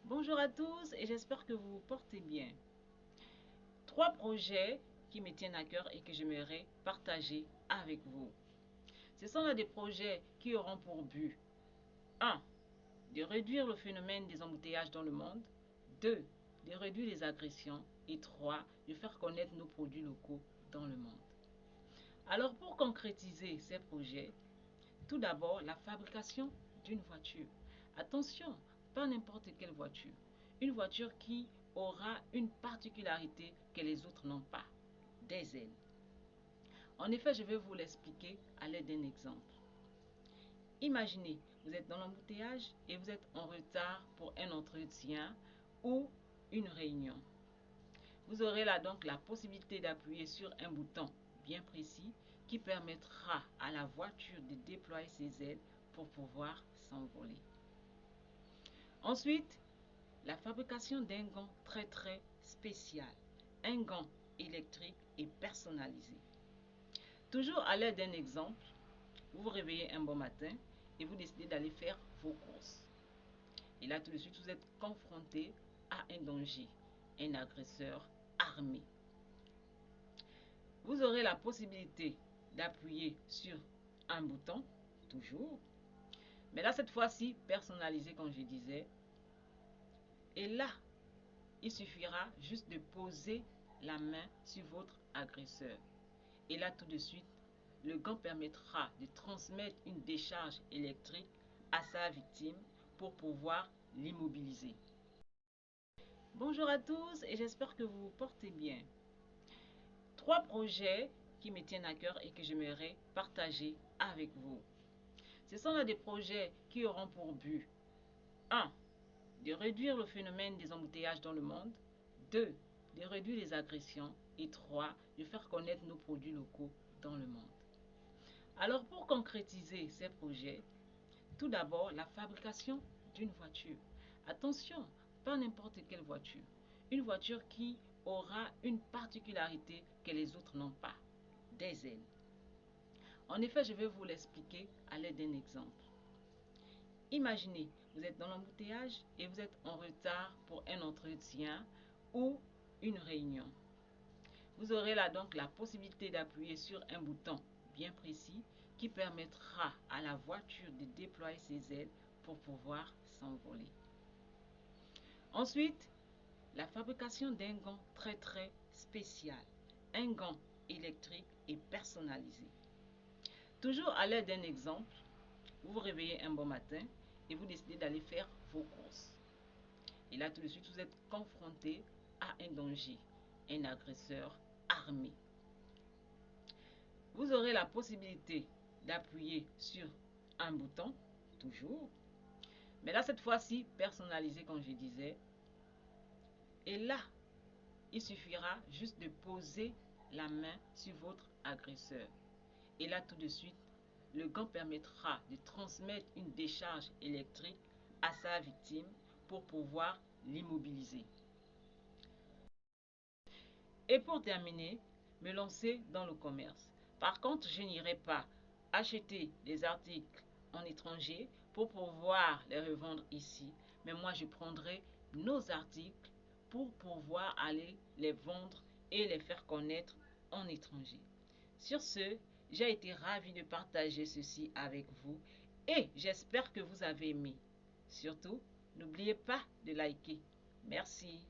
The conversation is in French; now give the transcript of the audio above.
Bonjour à tous et j'espère que vous vous portez bien. Trois projets qui me tiennent à cœur et que j'aimerais partager avec vous. Ce sont là des projets qui auront pour but 1. De réduire le phénomène des embouteillages dans le monde. 2. De réduire les agressions. Et 3. De faire connaître nos produits locaux dans le monde. Alors pour concrétiser ces projets, tout d'abord la fabrication d'une voiture. Attention, pas n'importe quelle voiture. Une voiture qui aura une particularité que les autres n'ont pas, des ailes. En effet, je vais vous l'expliquer à l'aide d'un exemple. Imaginez, vous êtes dans l'embouteillage et vous êtes en retard pour un entretien ou une réunion. Vous aurez là donc la possibilité d'appuyer sur un bouton bien précis qui permettra à la voiture de déployer ses ailes pour pouvoir s'envoler. Ensuite, la fabrication d'un gant très spécial, un gant électrique et personnalisé. Toujours à l'aide d'un exemple, vous vous réveillez un bon matin et vous décidez d'aller faire vos courses. Et là tout de suite, vous êtes confronté à un danger, un agresseur armé. Vous aurez la possibilité d'appuyer sur un bouton, toujours, mais là cette fois-ci personnalisé comme je disais. Et là, il suffira juste de poser la main sur votre agresseur. Et là tout de suite, le gant permettra de transmettre une décharge électrique à sa victime pour pouvoir l'immobiliser. Bonjour à tous et j'espère que vous vous portez bien. Trois projets qui me tiennent à cœur et que j'aimerais partager avec vous. Ce sont là des projets qui auront pour but 1. De réduire le phénomène des embouteillages dans le monde. 2. De réduire les agressions. Et 3. De faire connaître nos produits locaux dans le monde. Alors pour concrétiser ces projets, tout d'abord la fabrication d'une voiture. Attention, pas n'importe quelle voiture. Une voiture qui aura une particularité que les autres n'ont pas, des ailes. En effet, je vais vous l'expliquer à l'aide d'un exemple. Imaginez, vous êtes dans l'embouteillage et vous êtes en retard pour un entretien ou une réunion. Vous aurez là donc la possibilité d'appuyer sur un bouton bien précis qui permettra à la voiture de déployer ses ailes pour pouvoir s'envoler. Ensuite, la fabrication d'un gant très spécial, un gant électrique et personnalisé. Toujours à l'aide d'un exemple, vous vous réveillez un bon matin et vous décidez d'aller faire vos courses. Et là tout de suite, vous êtes confronté à un danger, un agresseur armé. Vous aurez la possibilité d'appuyer sur un bouton, toujours, mais là cette fois-ci personnalisé comme je disais. Et là, il suffira juste de poser la main sur votre agresseur. Et là tout de suite, le gant permettra de transmettre une décharge électrique à sa victime pour pouvoir l'immobiliser. Et pour terminer, me lancer dans le commerce. Par contre, je n'irai pas acheter des articles en étranger pour pouvoir les revendre ici. Mais moi, je prendrai nos articles pour pouvoir aller les vendre et les faire connaître en étranger. Sur ce, j'ai été ravie de partager ceci avec vous et j'espère que vous avez aimé. Surtout, n'oubliez pas de liker. Merci.